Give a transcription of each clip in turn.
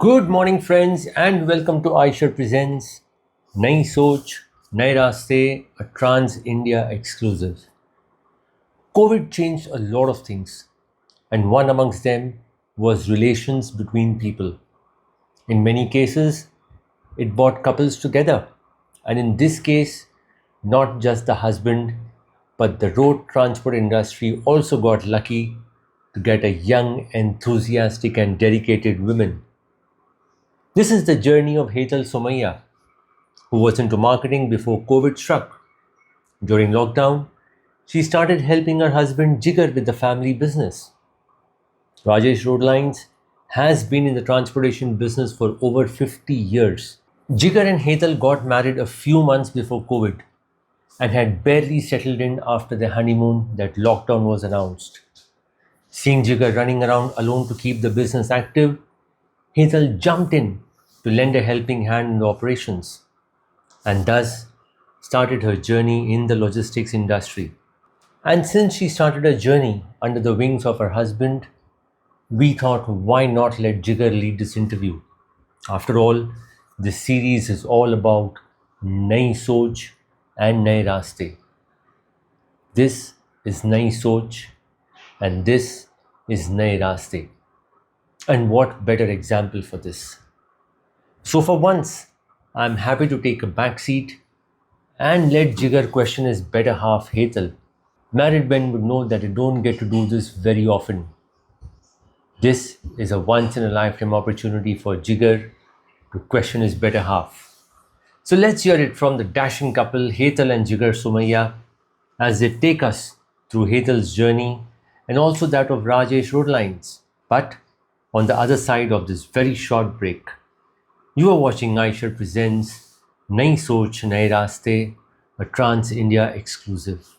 Good morning, friends, and welcome to Eicher presents Nayi Soch, Naye Raaste, a Trans India exclusive. COVID changed a lot of things, and one amongst them was relations between people. In many cases, it brought couples together, and in this case, not just the husband, but the road transport industry also got lucky to get a young, enthusiastic, and dedicated woman. This is the journey of Hetal Somaiya, who was into marketing before COVID struck. During lockdown, she started helping her husband Jigar with the family business. Rajesh Roadlines has been in the transportation business for over 50 years. Jigar and Hetal got married a few months before COVID and had barely settled in after the honeymoon that lockdown was announced. Seeing Jigar running around alone to keep the business active, Hetal jumped in to lend a helping hand in the operations and thus started her journey in the logistics industry. And since she started her journey under the wings of her husband, we thought why not let Jigar lead this interview? After all, this series is all about Nayi Soch and Naye Raaste. This is Nayi Soch and this is Naye Raaste. And what better example for this? So for once, I'm happy to take a back seat and let Jigar question his better half Hetal. Married men would know that they don't get to do this very often. This is a once in a lifetime opportunity for Jigar to question his better half. So let's hear it from the dashing couple Hetal and Jigar Somaiya as they take us through Hetal's journey and also that of Rajesh Roadlines. But on the other side of this very short break, you are watching Eicher presents Nayi Soch, Naye Raaste, a Trans India exclusive.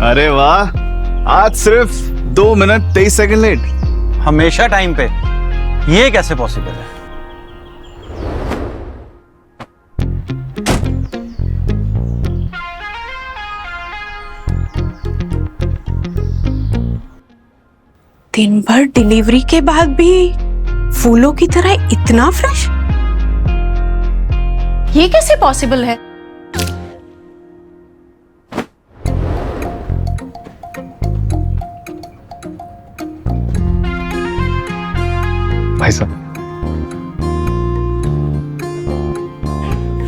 अरे वाह, आज सिर्फ 2 minute 23 second late. हमेशा time पे। ये कैसे possible है? दिन भर डिलीवरी के बाद भी फूलों की तरह इतना फ्रेश, ये कैसे पॉसिबल है? भाई साहब,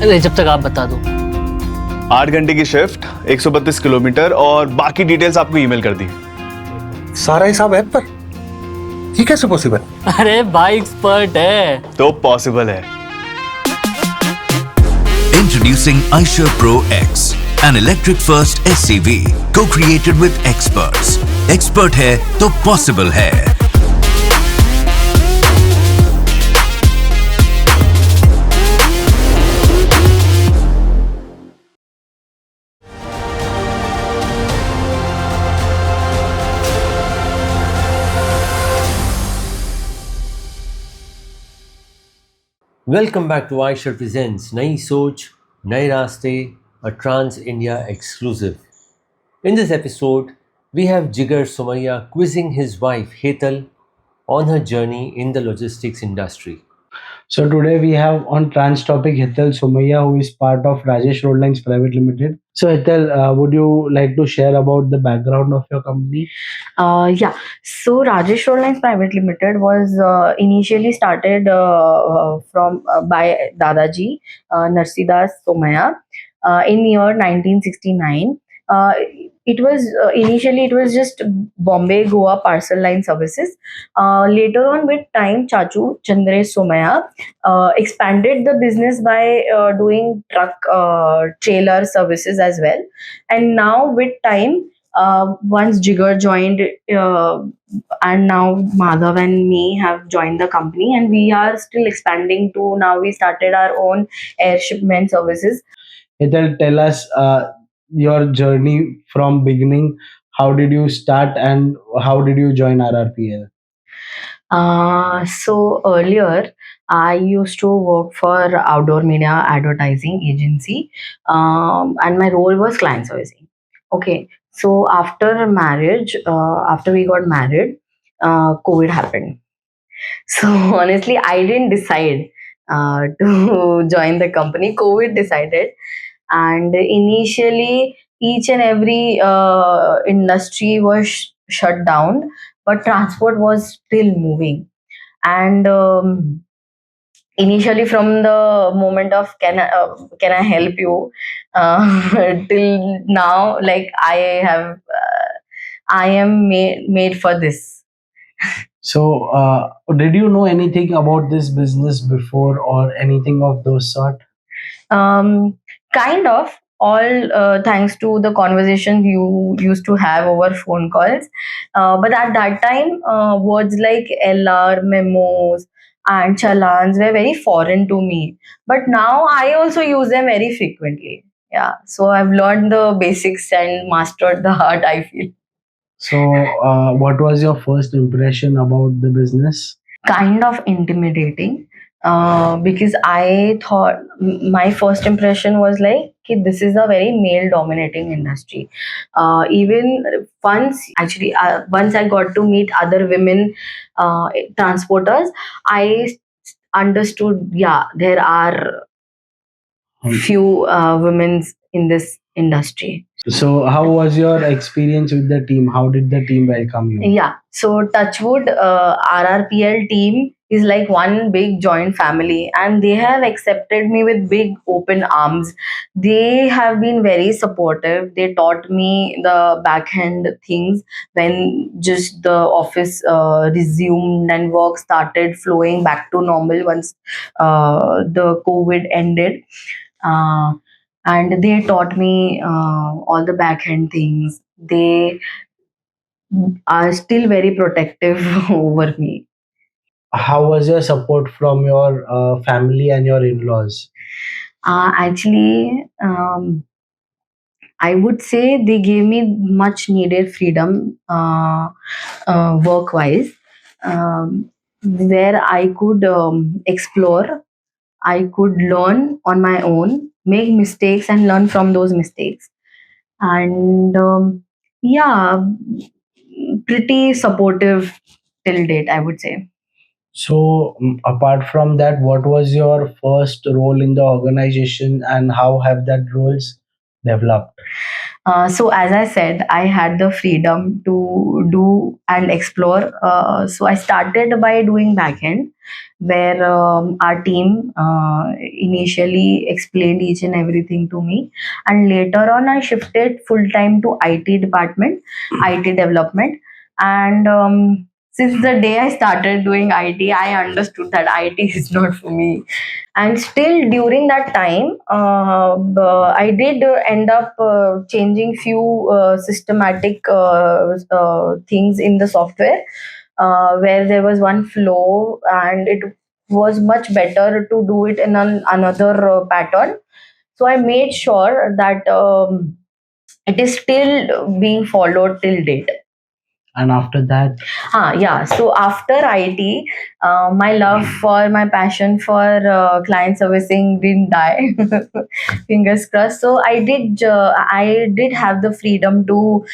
अरे जब तक आप बता दो। 8 घंटे की शिफ्ट, 132 किलोमीटर और बाकी डिटेल्स आपको ईमेल कर दी। सारा हिसाब ऐप पर। ये कैसे पॉसिबल? अरे भाई एक्सपर्ट है तो पॉसिबल है। Introducing Eicher Pro X, an electric first SCV co-created with experts. Expert है तो possible है। Welcome back to Eicher presents Nayi Soch, Naye Raaste, a Trans India exclusive. In this episode, we have Jigar Somaiya quizzing his wife Hetal on her journey in the logistics industry. So today we have on trans topic Hetal Somaiya, who is part of Rajesh Roadlines Private Limited. So Hetal, would you like to share about the background of your company? Yeah. So Rajesh Roadlines Private Limited was initially started from by Dadaji Narsidas Somaiya in year 1969. It was initially it was just Bombay Goa parcel line services. Later on, with time, Chachu Chandresh Somaiya expanded the business by doing truck trailer services as well. And now with time, Once Jigar joined, and now Madhav and me have joined the company, and we are still expanding to now we started our own air shipment services. Hetal, tell us your journey from beginning. How did you start and how did you join RRPL? So earlier, I used to work for outdoor media advertising agency, and my role was client servicing. Okay, so after marriage, after we got married, COVID happened. So honestly, I didn't decide to join the company. COVID decided, and initially, each and every industry was shut down, but transport was still moving. And initially, from the moment of can I help you till now, like I am made for this. So, did you know anything about this business before or anything of those sort? um, kind of all thanks to the conversations you used to have over phone calls, but at that time words like LR, memos and challans were very foreign to me, but now I also use them very frequently. Yeah, so I've learned the basics and mastered the art, I feel. So, what was your first impression about the business? Kind of intimidating, because I thought my first impression was like, "Okay, this is a very male dominating industry." Even once I got to meet other women transporters, I understood, yeah, there are few women in this industry. So, how was your experience with the team? How did the team welcome you? Yeah, so Touchwood RRPL team is like one big joint family, and they have accepted me with big open arms. They have been very supportive. They taught me the backhand things when just the office resumed and work started flowing back to normal once the COVID ended. Uh, and they taught me all the backhand things. They are still very protective over me. How was your support from your family and your in-laws? Actually, I would say they gave me much needed freedom work wise, where I could explore, I could learn on my own, make mistakes, and learn from those mistakes. And yeah, pretty supportive till date, I would say. So, apart from that, what was your first role in the organization and how have that roles developed? So, as I said, I had the freedom to do and explore. So, I started by doing backend, where our team initially explained each and everything to me, and later on, I shifted full time to IT department, IT development, and since the day I started doing IT, I understood that IT is not for me. And still during that time, I did end up changing few systematic things in the software, where there was one flow and it was much better to do it in another pattern. So I made sure that it is still being followed till date. And after that, Yeah. So after IT, my love for my passion for client servicing didn't die. Fingers crossed. So I did have the freedom to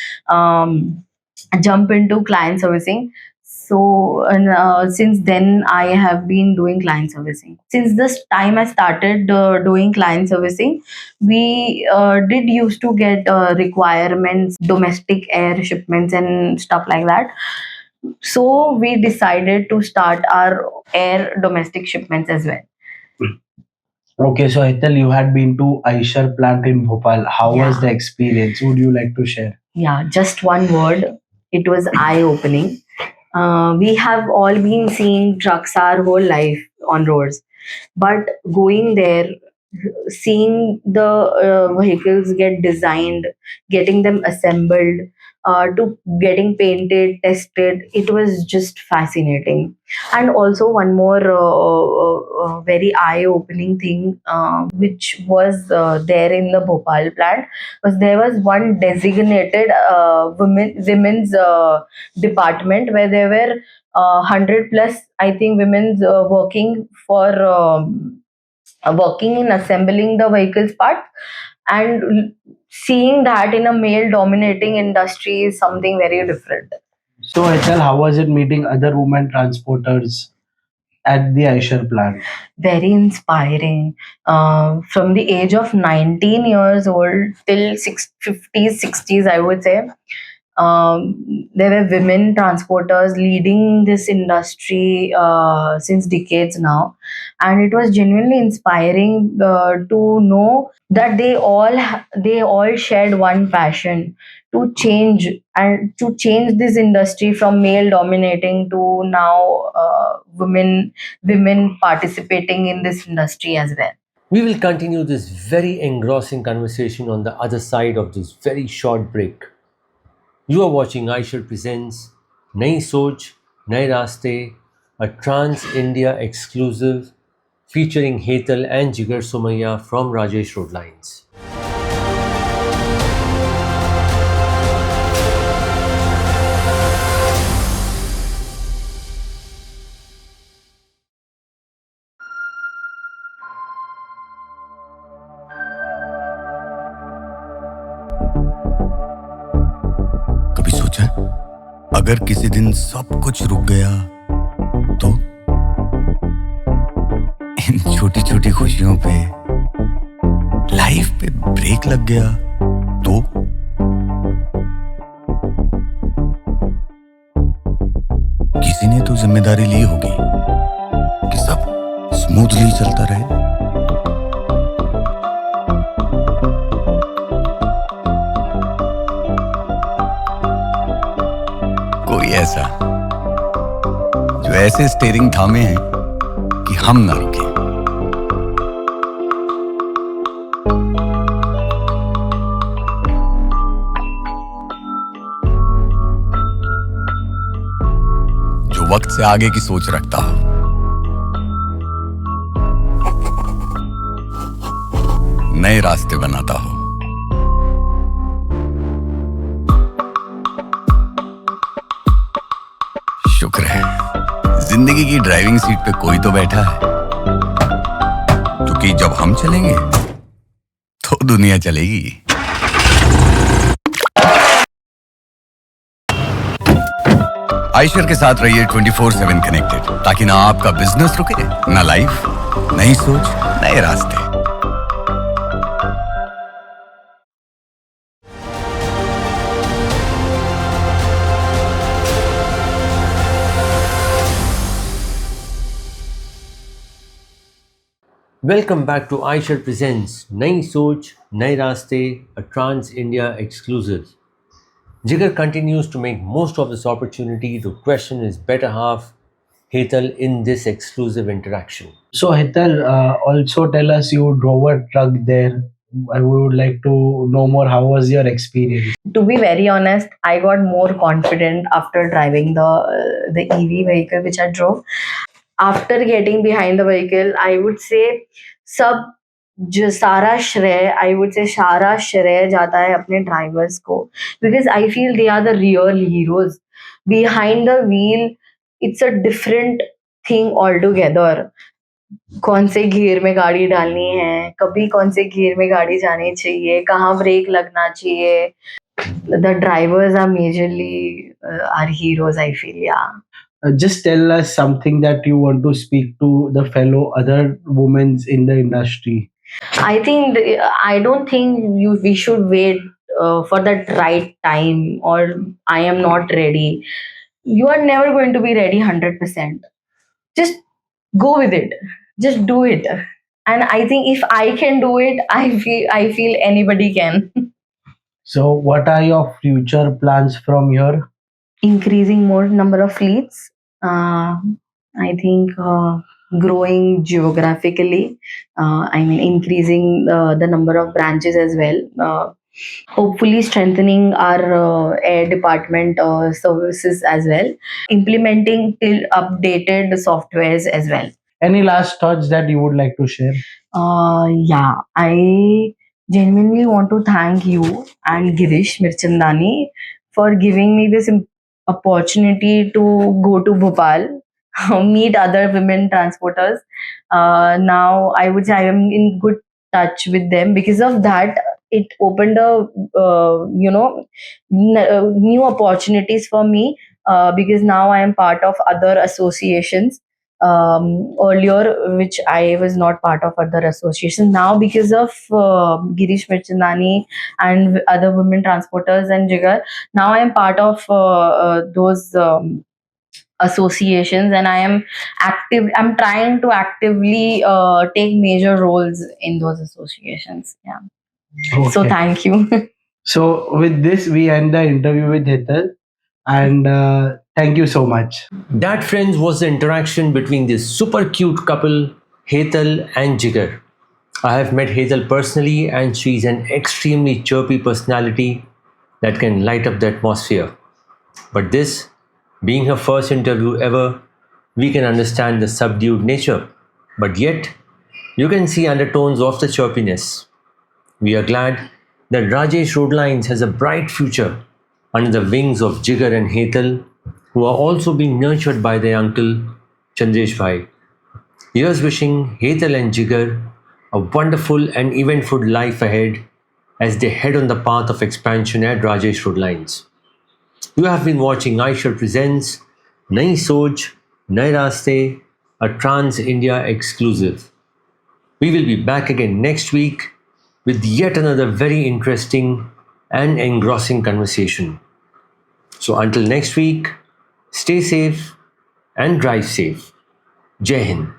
jump into client servicing. So and, since then, I have been doing client servicing. Since this time I started doing client servicing, we did used to get requirements, domestic air shipments and stuff like that. So we decided to start our air domestic shipments as well. okay, so Hetal, you had been to Eicher plant in Bhopal. How was Yeah. the experience? Would you like to share? Yeah, just one word. It was eye opening. We have all been seeing trucks our whole life on roads, but going there seeing the vehicles get designed, getting them assembled, to getting painted, tested, it was just fascinating. And also one more very eye-opening thing, which was there in the Bhopal plant, was there was one designated women's department where there were 100 plus, I think, women's working for. Working in assembling the vehicles parts, and seeing that in a male dominating industry is something very different. So, Hetal, how was it meeting other women transporters at the Eicher plant? Very inspiring. From the age of 19 years old till 50s 60s, I would say, there were women transporters leading this industry since decades now, and it was genuinely inspiring to know that they all shared one passion to change, and to change this industry from male dominating to now women participating in this industry as well. We will continue this very engrossing conversation on the other side of this very short break. You are watching Eicher Presents Nayi Soch, Naye Raaste, a Trans India exclusive featuring Hetal and Jigar Somaiya from Rajesh Roadlines. कभी सोचा अगर किसी दिन सब कुछ रुक गया तो इन छोटी छोटी खुशियों पे लाइफ पे ब्रेक लग गया तो किसी ने तो जिम्मेदारी ली होगी कि सब स्मूथली चलता रहे। कोई ऐसा जो ऐसे स्टीयरिंग थामे हैं कि हम ना रुके। जो वक्त से आगे की सोच रखता हो, नए रास्ते बनाता हो। शुक्र है जिंदगी की ड्राइविंग सीट पे कोई तो बैठा है, क्योंकि जब हम चलेंगे तो दुनिया चलेगी। आइशर के साथ रहिए 24/7 कनेक्टेड, ताकि ना आपका बिजनेस रुके, ना लाइफ, नई सोच, नए रास्ते। Welcome back to Eicher Presents Nayi Soch, Naye Raaste, a Trans India exclusive. Jigar continues to make most of this opportunity to question his better half, Hetal, in this exclusive interaction. So, Hetal, also tell us, you drove a truck there. I would like to know more. How was your experience? To be very honest, I got more confident after driving the EV vehicle which I drove. After getting behind the vehicle, I would say सब जो सारा श्रेय, I would say सारा श्रेय जाता है अपने drivers को, because I feel they are the real heroes. Behind the wheel, it's a different thing altogether. कौन से गियर में गाड़ी डालनी है, कभी कौन से गियर में गाड़ी जानी चाहिए, कहाँ ब्रेक लगना चाहिए. The drivers are majorly our heroes, I feel. Yeah. Just tell us something that you want to speak to the fellow other women in the industry. I don't think we should wait for that right time, or I am not ready. You are never going to be ready 100%. Just go with it. Just do it. And I think if I can do it, I feel anybody can. So, what are your future plans from here? Increasing more number of fleets. I think growing geographically. I mean, increasing the number of branches as well. Hopefully, strengthening our air department services as well. Implementing till updated softwares as well. Any last thoughts that you would like to share? Yeah, I genuinely want to thank you and Girish Mirchandani for giving me this opportunity to go to Bhopal, meet other women transporters. Now, I would say I am in good touch with them. Because of that, it opened a new opportunities for me. Because now I am part of other associations, earlier, which I was not part of other associations. Now, because of Girish Mirchandani and other women transporters and Jigar, now I am part of those associations, and I am active. I'm trying to actively take major roles in those associations. Yeah. So Okay. thank you. So with this, we end the interview with Hetal, and thank you so much. That, friends, was the interaction between this super cute couple, Hetal and Jigar. I have met Hetal personally, and she's an extremely chirpy personality that can light up the atmosphere. But this, being her first interview ever, we can understand the subdued nature. But yet, you can see undertones of the chirpiness. We are glad that Rajesh Roadlines has a bright future under the wings of Jigar and Hetal, who are also being nurtured by their uncle Chandresh Bhai. Here's wishing Hetal and Jigar a wonderful and eventful life ahead as they head on the path of expansion at Rajesh Roadlines. You have been watching Eicher Presents Nayi Soch, Naye Raaste, a Trans India exclusive. We will be back again next week with yet another very interesting and engrossing conversation. So until next week, stay safe and drive safe. Jai Hind.